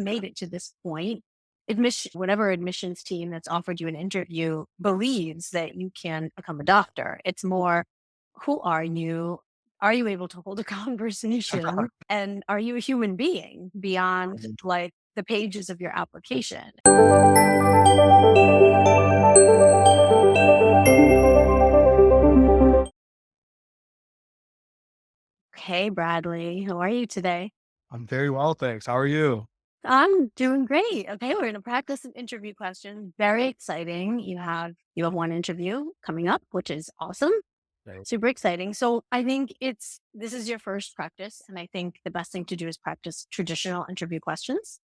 made it to this point. Whatever admissions team that's offered you an interview believes that you can become a doctor. It's more, who are you? Are you able to hold a conversation? And are you a human being beyond like the pages of your application? Hey, Bradley, how are you today? I'm very well, thanks. How are you? I'm doing great. Okay, we're gonna practice some interview questions. Very exciting. You have one interview coming up, which is awesome. Thank- Super exciting. So I think this is your first practice, and I think the best thing to do is practice traditional interview questions.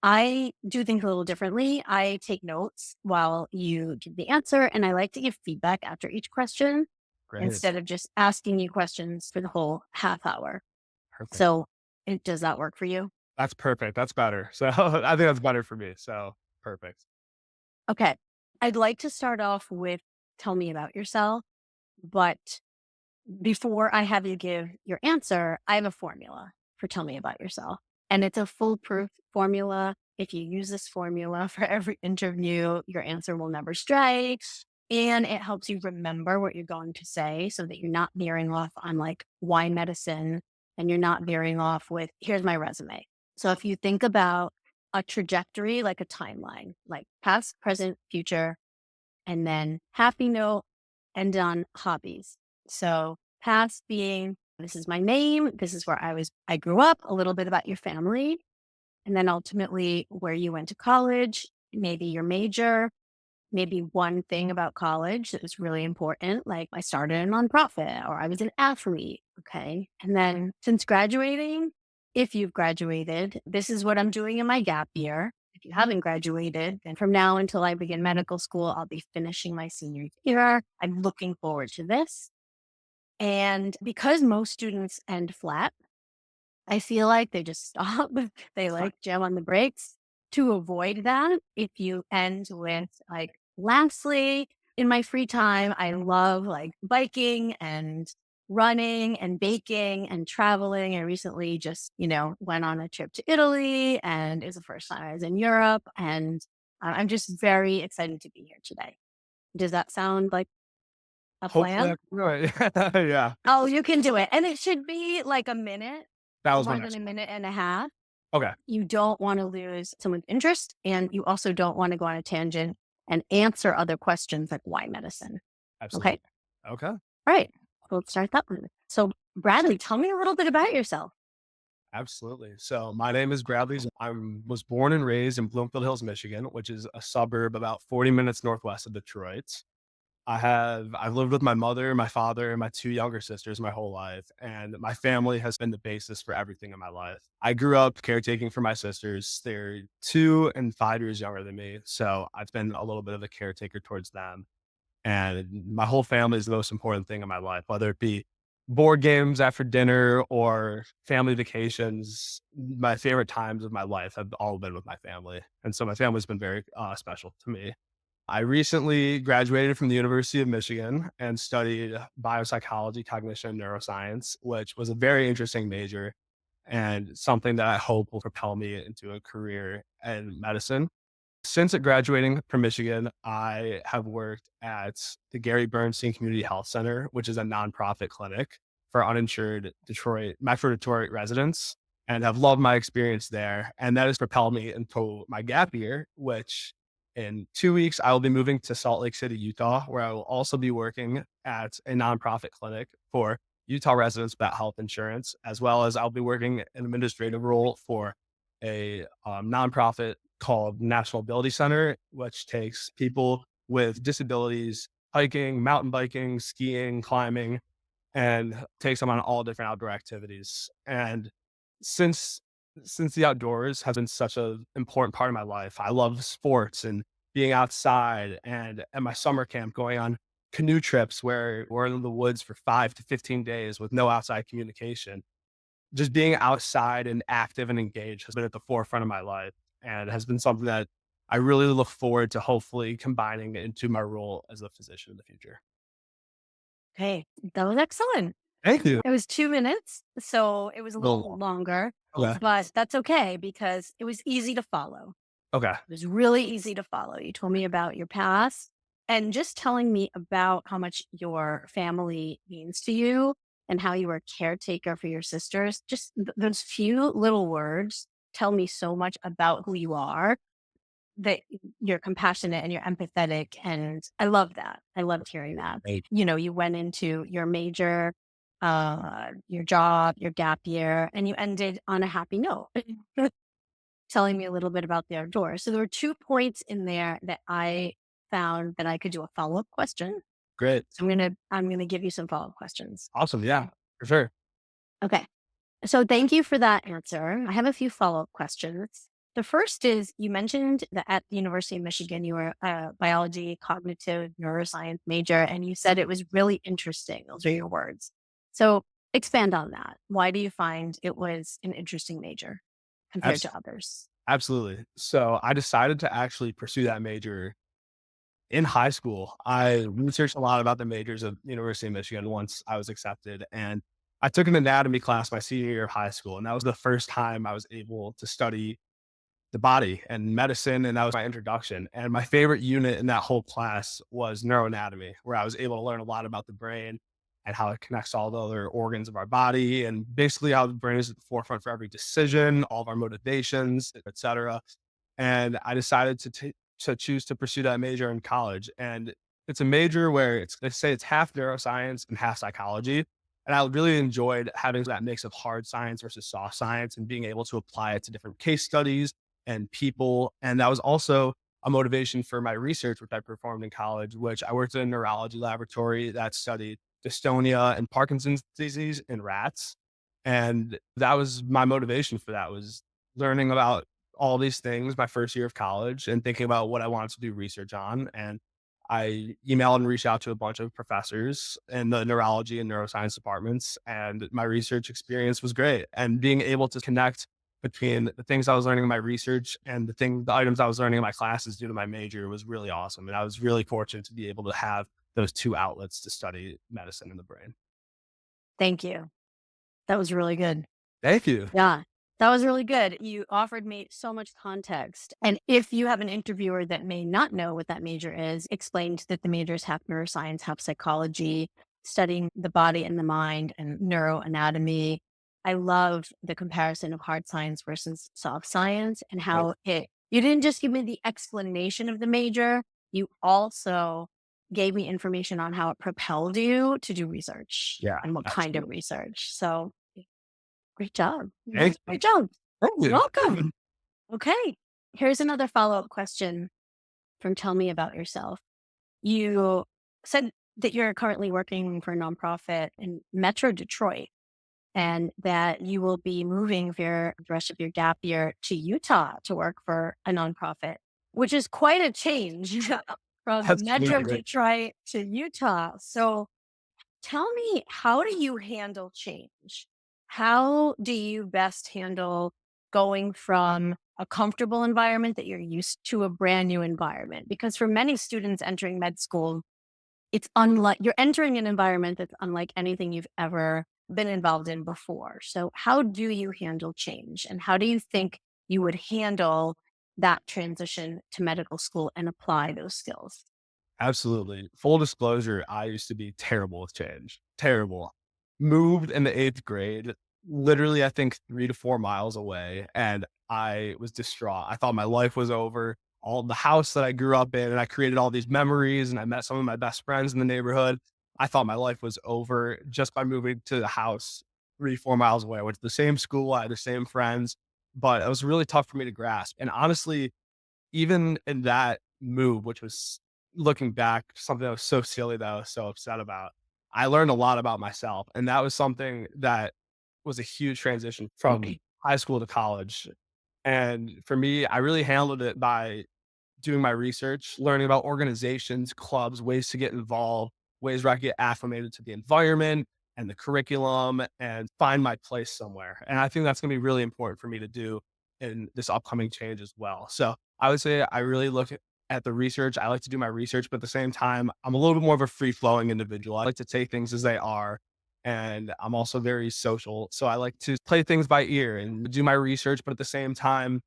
I do things a little differently. I take notes while you give the answer, and I like to give feedback after each question Great. instead of just asking you questions for the whole half hour. Perfect. So, does that work for you? That's perfect. That's better. So I think that's better for me. So perfect. Okay. I'd like to start off with tell me about yourself, but before I have you give your answer, I have a formula for tell me about yourself. And it's a foolproof formula. If you use this formula for every interview, your answer will never stray. And it helps you remember what you're going to say so that you're not veering off on like why medicine and you're not veering off with here's my resume. So if you think about a trajectory, like a timeline, like past, present, future, and then happy note, end on hobbies. So past being this is my name, this is where I grew up, a little bit about your family, and then ultimately where you went to college, maybe your major, maybe one thing about college that was really important, like I started a nonprofit or I was an athlete. Okay. And then since graduating, if you've graduated, this is what I'm doing in my gap year. If you haven't graduated, then from now until I begin medical school, I'll be finishing my senior year. I'm looking forward to this. And because most students end flat, I feel like they just stop. They like jam on the brakes. To avoid that, if you end with like, lastly, in my free time, I love like biking and running and baking and traveling. I recently just, went on a trip to Italy and it was the first time I was in Europe. And I'm just very excited to be here today. Does that sound like a Hopefully plan? I can do it. Yeah. Oh, you can do it. And it should be like a minute, That not was my more than next a one. minute and a half. Okay. You don't wanna lose someone's interest, and you also don't wanna go on a tangent and answer other questions like why medicine, okay? Absolutely. Okay. Alright, so let's start that one. So, Bradley, tell me a little bit about yourself. Absolutely. So my name is Bradley. I was born and raised in Bloomfield Hills, Michigan, which is a suburb about 40 minutes northwest of Detroit. I've lived with my mother, my father, and my two younger sisters my whole life, and my family has been the basis for everything in my life. I grew up caretaking for my sisters. They're 2 and 5 years younger than me, so I've been a little bit of a caretaker towards them. And my whole family is the most important thing in my life, whether it be board games after dinner or family vacations. My favorite times of my life have all been with my family, and so my family's been very special to me. I recently graduated from the University of Michigan and studied biopsychology, cognition, and neuroscience, which was a very interesting major and something that I hope will propel me into a career in medicine. Since graduating from Michigan, I have worked at the Gary Bernstein Community Health Center, which is a nonprofit clinic for uninsured Metro Detroit residents, and have loved my experience there. And that has propelled me into my gap year, which in 2 weeks, I will be moving to Salt Lake City, Utah, where I will also be working at a nonprofit clinic for Utah residents without health insurance, as well as I'll be working an administrative role for a nonprofit called National Ability Center, which takes people with disabilities hiking, mountain biking, skiing, climbing, and takes them on all different outdoor activities. And since since the outdoors has been such an important part of my life, I love sports and being outside. And at my summer camp, going on canoe trips where we're in the woods for 5 to 15 days with no outside communication. Just being outside and active and engaged has been at the forefront of my life and has been something that I really look forward to hopefully combining into my role as a physician in the future. Okay, that was excellent. Thank you. It was 2 minutes, so it was a Little little long. longer, Okay. but that's okay because it was easy to follow. Okay. It was really easy to follow. You told me about your past and just telling me about how much your family means to you and how you were a caretaker for your sisters. Just those few little words tell me so much about who you are, that you're compassionate and you're empathetic. And I love that. I loved hearing that. Right. You know, you went into your major, your job, your gap year, and you ended on a happy note. Telling me a little bit about the outdoors. So there were 2 points in there that I found that I could do a follow-up question. Great. So I'm gonna give you some follow-up questions. Awesome. Yeah, for sure. Okay. So thank you for that answer. I have a few follow-up questions. The first is you mentioned that at the University of Michigan, you were a biology, cognitive neuroscience major, and you said it was really interesting. Those are your words. So expand on that. Why do you find it was an interesting major compared Abs- to others? Absolutely. So I decided to actually pursue that major in high school. I researched a lot about the majors of University of Michigan once I was accepted, and I took an anatomy class my senior year of high school, and that was the first time I was able to study the body and medicine, and that was my introduction. And my favorite unit in that whole class was neuroanatomy, where I was able to learn a lot about the brain and how it connects all the other organs of our body, and basically how the brain is at the forefront for every decision, all of our motivations, etc. And I decided to choose to pursue that major in college. And it's a major where they say it's half neuroscience and half psychology. And I really enjoyed having that mix of hard science versus soft science and being able to apply it to different case studies and people. And that was also a motivation for my research, which I performed in college, which I worked in a neurology laboratory that studied dystonia and Parkinson's disease in rats. And that was my motivation for that, was learning about all these things my first year of college and thinking about what I wanted to do research on. And I emailed and reached out to a bunch of professors in the neurology and neuroscience departments. And my research experience was great. And being able to connect between the things I was learning in my research and the items I was learning in my classes due to my major was really awesome. And I was really fortunate to be able to have those two outlets to study medicine and the brain. Thank you. That was really good. Thank you. Yeah, that was really good. You offered me so much context. And if you have an interviewer that may not know what that major is, explained that the majors have neuroscience, have psychology, studying the body and the mind, and neuroanatomy. I love the comparison of hard science versus soft science and Right. how you didn't just give me the explanation of the major, you also gave me information on how it propelled you to do research Yeah, and what kind of absolutely. research. So great job. Thank Great job. you. Welcome. Okay. Here's another follow-up question from Tell Me About Yourself. You said that you're currently working for a nonprofit in Metro Detroit and that you will be moving for the rest of your gap year to Utah to work for a nonprofit, which is quite a change from Metro Absolutely. Right. Detroit to Utah. So tell me, how do you handle change? How do you best handle going from a comfortable environment that you're used to a brand new environment? Because for many students entering med school, it's unlike you're entering an environment that's unlike anything you've ever been involved in before. So, how do you handle change? And how do you think you would handle that transition to medical school and apply those skills? Absolutely. Full disclosure, I used to be terrible with change. Terrible. Moved in the 8th grade, literally, I think 3 to 4 miles away, and I was distraught. I thought my life was over. All the house that I grew up in, and I created all these memories, and I met some of my best friends in the neighborhood. I thought my life was over just by moving to the house 3, 4 miles away. I went to the same school, I had the same friends, but it was really tough for me to grasp. And honestly, even in that move, which was, looking back, something that was so silly that I was so upset about, I learned a lot about myself. And that was something that was a huge transition from high school to college. And for me, I really handled it by doing my research, learning about organizations, clubs, ways to get involved, ways where I get acclimated to the environment and the curriculum and find my place somewhere. And I think that's going to be really important for me to do in this upcoming change as well. So I would say I really look at the research. I like to do my research, but at the same time, I'm a little bit more of a free flowing individual. I like to take things as they are and I'm also very social. So I like to play things by ear and do my research, but at the same time,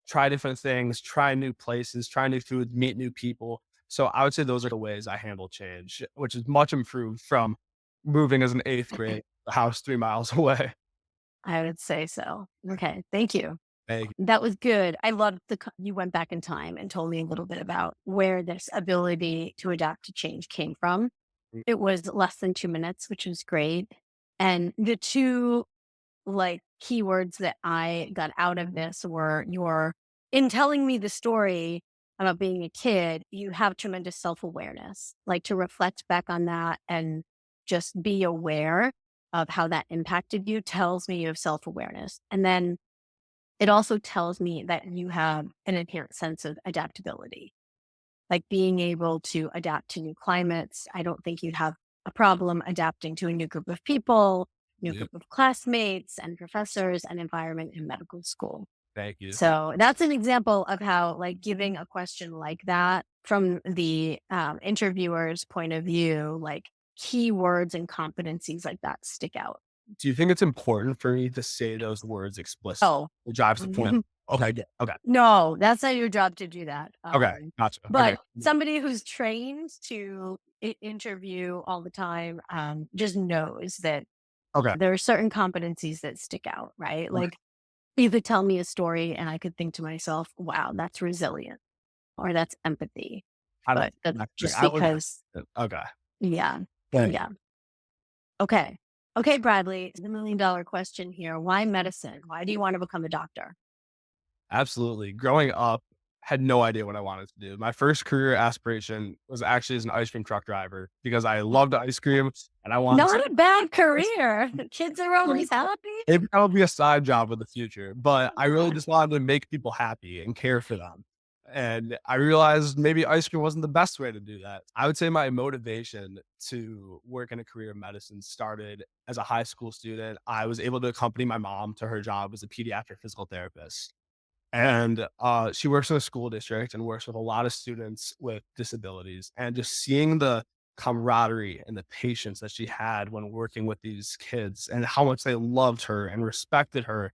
try different things, try new places, try new foods, meet new people. So I would say those are the ways I handle change, which is much improved from moving as an eighth grade, a house 3 miles away. I would say so. Okay, thank you. Thank That was good. I loved you went back in time and told me a little bit about where this ability to adapt to change came from. you. It was less than 2 minutes, which was great. And the 2, like, keywords that I got out of this were in telling me the story about being a kid, you have tremendous self-awareness, like, to reflect back on that and just be aware of how that impacted you tells me you have self-awareness. And then it also tells me that you have an inherent sense of adaptability, like being able to adapt to new climates. I don't think you'd have a problem adapting to a new group of people, new Yeah, group of classmates and professors and environment in medical school. thank you. So that's an example of how, like, giving a question like that from the interviewer's point of view, like keywords and competencies like that stick out. Do you think it's important for me to say those words explicitly? Oh, It drives the point. Okay, good. Okay. no, that's not your job to do that. Okay. Gotcha. Okay. But somebody who's trained to interview all the time just knows that Okay. there are certain competencies that stick out, right? Okay. Like, you could tell me a story and I could think to myself, wow, that's resilient or that's empathy. I don't But that's I agree. just I would because, okay. yeah, Thank yeah. Okay. Okay, Bradley, the $1 million question here. Why medicine? Why do you want to become a doctor? Absolutely. Growing up, had no idea what I wanted to do. My first career aspiration was actually as an ice cream truck driver because I loved ice cream and I wanted Not a bad career. Kids are always happy. it would probably be a side job in the future, but I really just wanted to make people happy and care for them. And I realized maybe ice cream wasn't the best way to do that. I would say my motivation to work in a career of medicine started as a high school student. I was able to accompany my mom to her job as a pediatric physical therapist. And she works in a school district and works with a lot of students with disabilities. And just seeing the camaraderie and the patience that she had when working with these kids and how much they loved her and respected her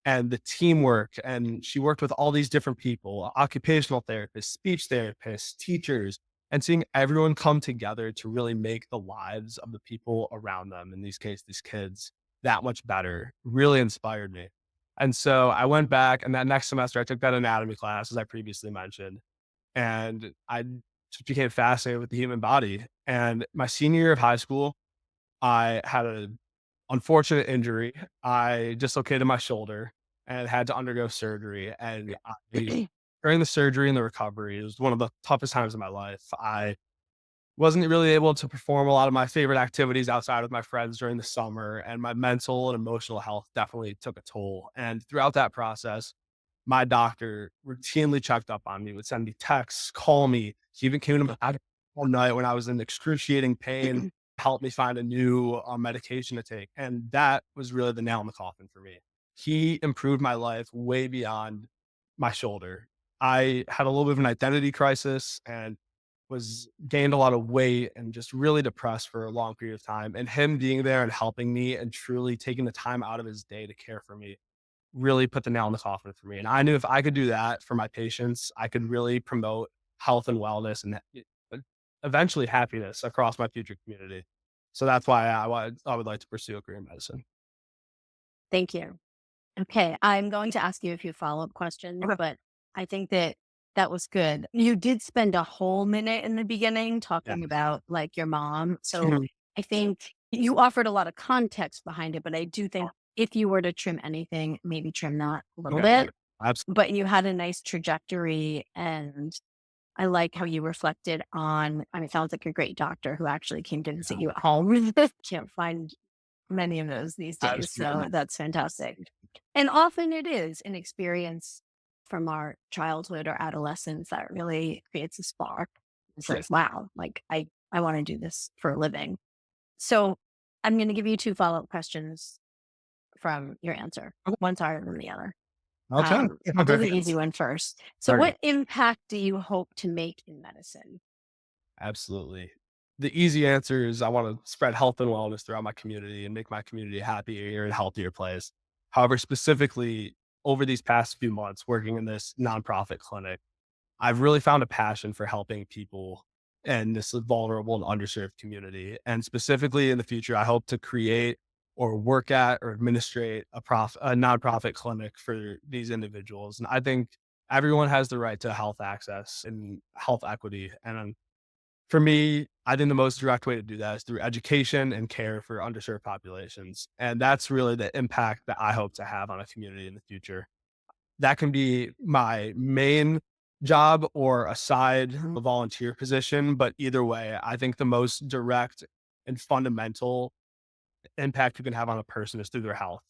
and the teamwork. And she worked with all these different people, occupational therapists, speech therapists, teachers, and seeing everyone come together to really make the lives of the people around them, in these cases, these kids, that much better, really inspired me. And so I went back, and that next semester, I took that anatomy class, as I previously mentioned, and I just became fascinated with the human body. And my senior year of high school, I had an unfortunate injury. I dislocated my shoulder and had to undergo surgery. And during the surgery and the recovery, it was one of the toughest times of my life. I wasn't really able to perform a lot of my favorite activities outside with my friends during the summer, and my mental and emotional health definitely took a toll. And throughout that process, my doctor routinely checked up on me, would send me texts, call me. He even came to my house all night when I was in excruciating pain, helped me find a new medication to take. And that was really the nail in the coffin for me. He improved my life way beyond my shoulder. I had a little bit of an identity crisis and was gained a lot of weight and just really depressed for a long period of time. And him being there and helping me and truly taking the time out of his day to care for me really put the nail in the coffin for me. And I knew if I could do that for my patients, I could really promote health and wellness and eventually happiness across my future community. So that's why I would like to pursue a career in medicine. Thank you. Okay, I'm going to ask you a few follow-up questions, Okay. but I think that that was good. You did spend a whole minute in the beginning Yeah. talking about, like, your mom, so Mhm. I think you offered a lot of context behind it, but I do think if you were to trim anything, maybe trim that a little Okay. bit, Absolutely. but you had a nice trajectory, and I like how you reflected on, I mean, it sounds like a great doctor who actually came to visit you at home. Can't find many of those these days, so Absolutely. that's fantastic. And often it is an experience from our childhood or adolescence that really creates a spark. It's Yeah. like, wow, like I want to do this for a living. So I'm going to give you two follow-up questions from your answer. Okay. One's harder than the other. Okay. I'll do Okay. the easy one first. So Okay. what impact do you hope to make in medicine? Absolutely. the easy answer is I want to spread health and wellness throughout my community and make my community a happier and healthier place. However, specifically over these past few months working in this nonprofit clinic, I've really found a passion for helping people in this vulnerable and underserved community. And specifically in the future, I hope to create or work at or administrate a nonprofit clinic for these individuals. And I think everyone has the right to health access and health equity. And for me, I think the most direct way to do that is through education and care for underserved populations. And that's really the impact that I hope to have on a community in the future. That can be my main job or a side volunteer position, but either way, I think the most direct and fundamental impact you can have on a person is through their health.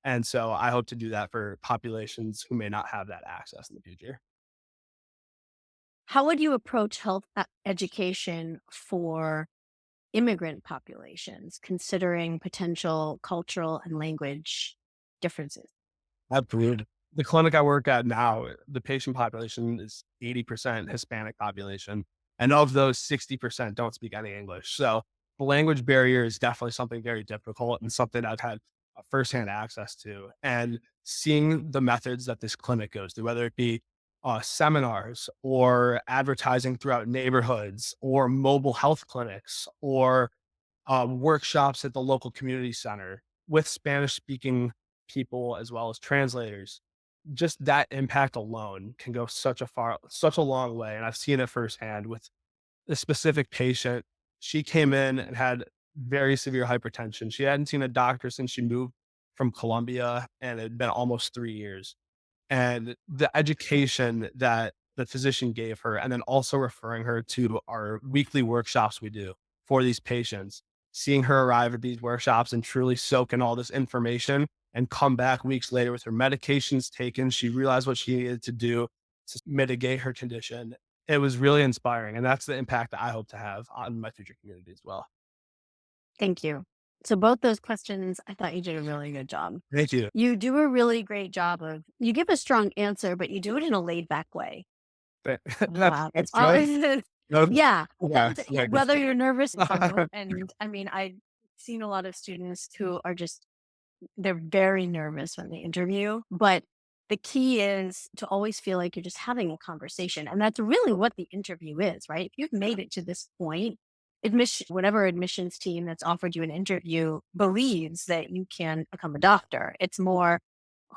And so I hope to do that for populations who may not have that access in the future. How would you approach health education for immigrant populations, considering potential cultural and language differences? Absolutely. The clinic I work at now, the patient population is 80% Hispanic population. And of those, 60% don't speak any English. So the language barrier is definitely something very difficult and something I've had firsthand access to. And seeing the methods that this clinic goes through, whether it be seminars or advertising throughout neighborhoods or mobile health clinics or workshops at the local community center with Spanish speaking people as well as translators. Just that impact alone can go such a long way. And I've seen it firsthand with a specific patient. She came in and had very severe hypertension. She hadn't seen a doctor since she moved from Colombia, and it had been almost 3 years. And the education that the physician gave her, and then also referring her to our weekly workshops we do for these patients, seeing her arrive at these workshops and truly soak in all this information and come back weeks later with her medications taken. She realized what she needed to do to mitigate her condition. It was really inspiring. And that's the impact that I hope to have on my future community as well. Thank you. So both those questions, I thought you did a really good job. Thank you. You do a really great job of you give a strong answer, but you do it in a laid back way. That's good. Uh, No, yeah. yeah, And yeah, whether you're nervous and I mean, I've seen a lot of students who are just they're very nervous when they interview, but the key is to always feel like you're just having a conversation. And that's really what the interview is, right? If you've made it to this point, whatever admissions team that's offered you an interview believes that you can become a doctor. It's more,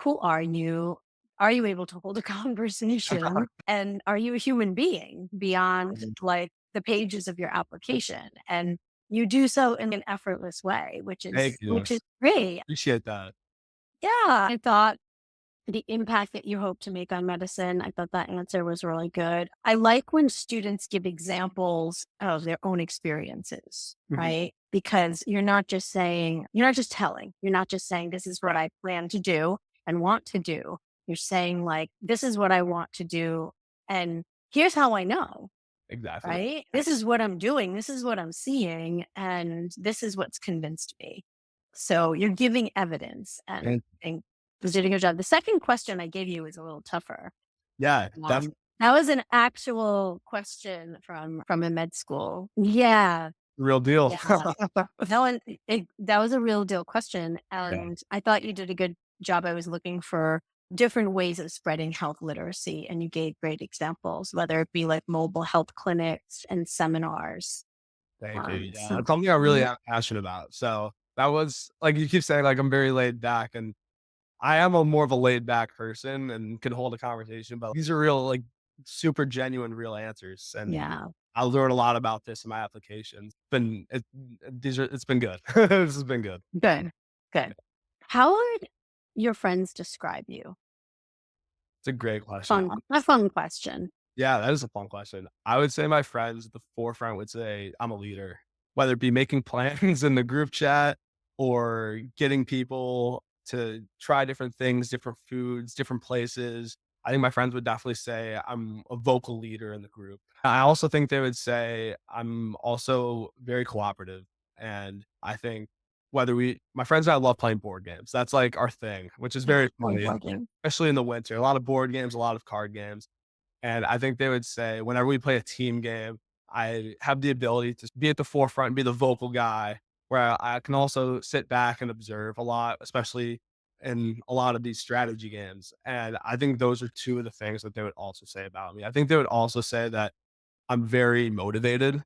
who are you? Are you able to hold a conversation? And are you a human being beyond like the pages of your application? And you do so in an effortless way, thank you. which is great. Appreciate that. Yeah. I thought the impact that you hope to make on medicine, I thought that answer was really good. I like when students give examples of their own experiences, Mhm. right? Because you're not just telling, you're not just saying, this is what I plan to do and want to do. You're saying, like, this is what I want to do. And here's how I know, Exactly. right? This is what I'm doing. This is what I'm seeing. And this is what's convinced me. So you're giving evidence And and was doing a good job. The second question I gave you is a little tougher. yeah, that's That was an actual question from a med school. Yeah, the real deal. yeah. That was a real deal question, Yeah. and I thought you did a good job. I was looking for different ways of spreading health literacy, and you gave great examples, whether it be like mobile health clinics and seminars. Thank you. Yeah, So it's something I really yeah, am passionate about. So that was like you keep saying, like I'm very laid back, and I am a more of a laid back person and can hold a conversation. But these are real, like super genuine, real answers, and yeah, I learned a lot about this in my applications. It's been good. This has been good. good, good. How would your friends describe you? It's a great question. A fun question. Yeah, that is a fun question. I would say my friends at the forefront would say I'm a leader, whether it be making plans in the group chat or getting people to try different things, different foods, different places. I think my friends would definitely say I'm a vocal leader in the group. I also think they would say I'm also very cooperative. And I think my friends and I love playing board games. That's like our thing, which is Yeah, very really funny, working. especially in the winter. A lot of board games, a lot of card games. And I think they would say whenever we play a team game, I have the ability to be at the forefront and be the vocal guy where I can also sit back and observe a lot, especially in a lot of these strategy games. And I think those are two of the things that they would also say about me. I think they would also say that I'm very motivated.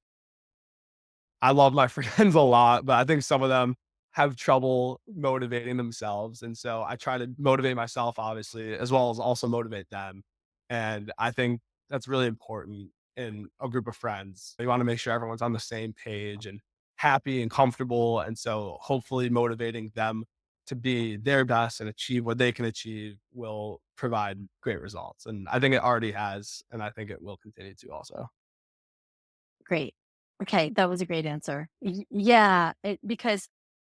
I love my friends a lot, but I think some of them have trouble motivating themselves. And so I try to motivate myself, obviously, as well as also motivate them. And I think that's really important in a group of friends. You want to make sure everyone's on the same page and happy and comfortable. And so hopefully motivating them to be their best and achieve what they can achieve will provide great results. And I think it already has, and I think it will continue to also. Great. Okay, that was a great answer. Yeah, because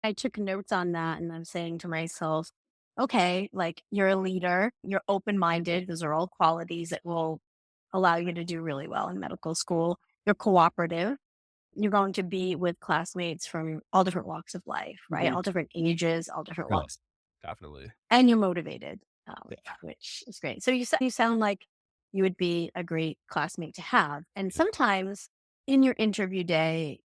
I took notes on that and I'm saying to myself, okay, like you're a leader, you're open minded. Those are all qualities that will allow you to do really well in medical school. You're cooperative. You're going to be with classmates from all different walks of life, right? Mhm. All different ages, all different Yeah, walks, definitely. and you're motivated, Yeah. which is great. So you sound like you would be a great classmate to have. And sometimes in your interview day,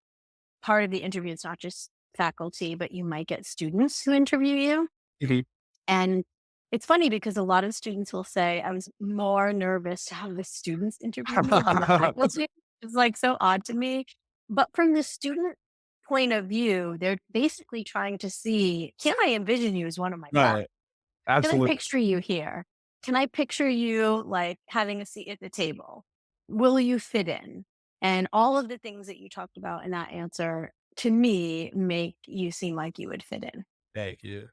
part of the interview, it's not just faculty, but you might get students who interview you. Mhm. And it's funny because a lot of students will say, I was more nervous to have the students interview me than the faculty. It's like so odd to me. But from the student point of view, they're basically trying to see, can I envision you as one of my class? Right. Can I Absolutely. picture you here? Can I picture you like having a seat at the table? Will you fit in? And all of the things that you talked about in that answer to me make you seem like you would fit in. Thank you.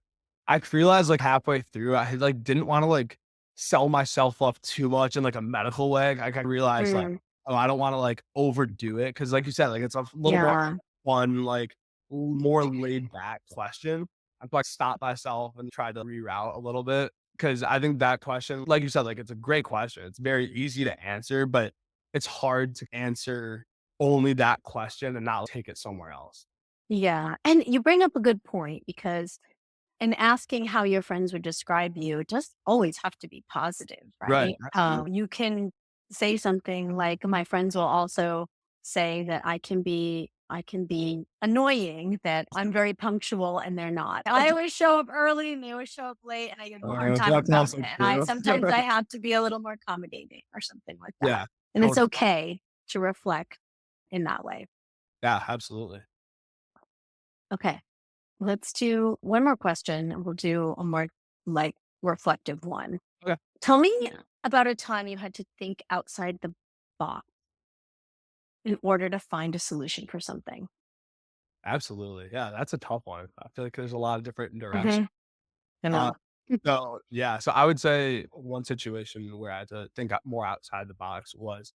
I realized, like, halfway through, I, like, didn't wanna, like, sell myself up too much in, like, a medical way. I kinda realized, like, Mm, oh, I don't wanna, like, overdo it because, like you said, like, it's a little more yeah. fun, like, more laid back question. I've, like, stopped myself and tried to reroute a little bit because I think that question, like you said, like, it's a great question. It's very easy to answer, but it's hard to answer only that question and not take it somewhere else. Yeah. And you bring up a good point because in asking how your friends would describe you, it does always have to be positive, Right, right? absolutely. You can say something like, my friends will also say that I can be annoying, that I'm very punctual and they're not. I always show up early and they always show up late and I give them a hard time That's about also it. And I true. sometimes I have to be a little more accommodating or something like that. Yeah, And it's totally. okay to reflect in that way. Yeah, absolutely. Okay. Let's do one more question and we'll do a more like reflective one. Okay. Tell me about a time you had to think outside the box in order to find a solution for something. Absolutely. Yeah, that's a tough one. I feel like there's a lot of different directions. Mhm. I Uh, know. so yeah, so I would say one situation where I had to think more outside the box was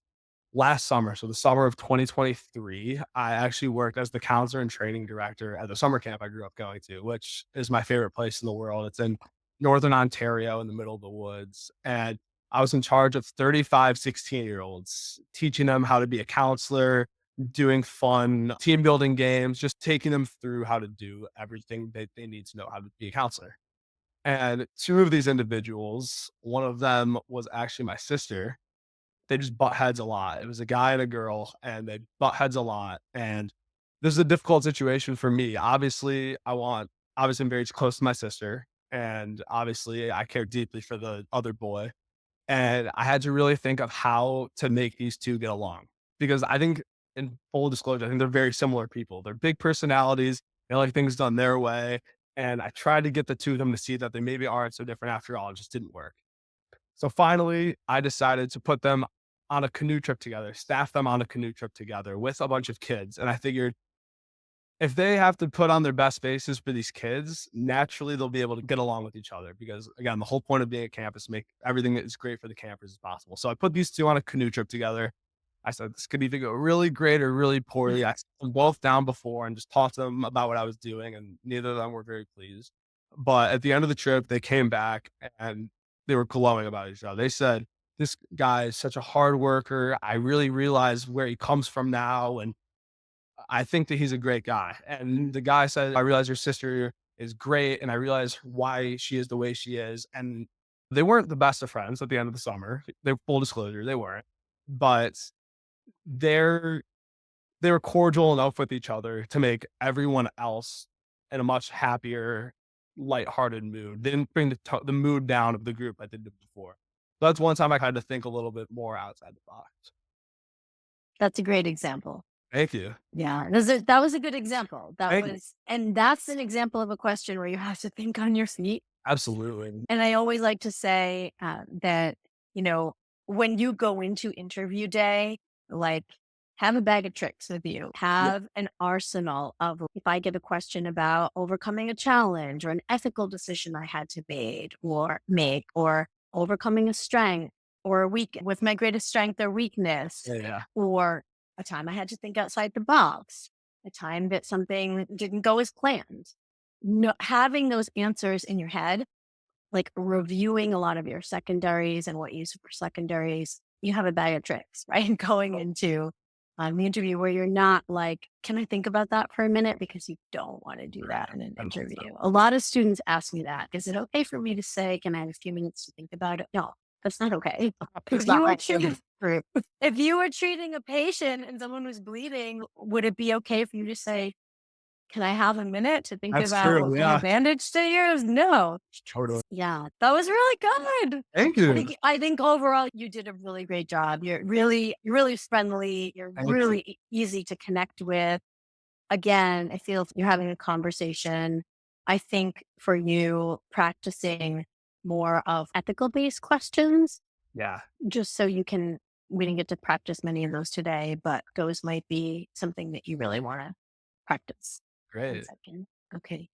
last summer. So the summer of 2023, I actually worked as the counselor and training director at the summer camp I grew up going to, which is my favorite place in the world. It's in Northern Ontario in the middle of the woods. And I was in charge of 35 16-year-olds, teaching them how to be a counselor, doing fun team building games, just taking them through how to do everything they need to know how to be a counselor. And two of these individuals, one of them was actually my sister. They just butt heads a lot. It was a guy and a girl, and they butt heads a lot. And this is a difficult situation for me. Obviously, I'm very close to my sister, and obviously, I care deeply for the other boy. And I had to really think of how to make these two get along because I think, in full disclosure, I think they're very similar people. They're big personalities. They like things done their way. And I tried to get the two of them to see that they maybe aren't so different after all. It just didn't work. So finally, I decided to put them on a canoe trip together, staff them on a canoe trip together with a bunch of kids. And I figured if they have to put on their best faces for these kids, naturally they'll be able to get along with each other because again, the whole point of being a camp is to make everything that is great for the campers as possible. So I put these two on a canoe trip together. I said this could either go really great or really poorly. I sat them both down before and just talked to them about what I was doing, and neither of them were very pleased. But at the end of the trip, they came back and they were glowing about each other. They said, "This guy is such a hard worker. I really realize where he comes from now, and I think that he's a great guy." And the guy said, "I realize your sister is great, and I realize why she is the way she is." And they weren't the best of friends at the end of the summer. They're full disclosure, they weren't. But their they were cordial enough with each other to make everyone else in a much happier, lighthearted mood. They didn't bring the mood down of the group I did before. That's one time I had to think a little bit more outside the box. That's a great example. Thank you. Yeah, that was a good example. Thank you. And that's an example of a question where you have to think on your feet. Absolutely. And I always like to say that, you know, when you go into interview day, like have a bag of tricks with you, Yeah. have an arsenal of if I get a question about overcoming a challenge or an ethical decision I had to make or overcoming a strength or a weak with my greatest strength or weakness, Yeah, yeah. or a time I had to think outside the box, a time that something didn't go as planned. No, having those answers in your head, like reviewing a lot of your secondaries and what you use for secondaries, you have a bag of tricks, right? Going into the interview where you're not like, can I think about that for a minute? Because you don't want to do Right. that in an I love that. interview. A lot of students ask me that. Is it okay for me to say, can I have a few minutes to think about it? No, that's not okay. It's If not you were right. treating, if you were treating a patient and someone was bleeding, would it be okay for you to say, can I have a minute to think That's about what true, kind of yeah. bandage to use? No. Totally. Yeah, that was really good. Thank I you. think I think overall you did a really great job. You're really friendly. You're Thank you. really easy to connect with. Again, I feel you're having a conversation. I think for you practicing more of ethical based questions, Yeah. just so you can we didn't get to practice many of those today, but those might be something that you really want to practice. One Great. second. Okay.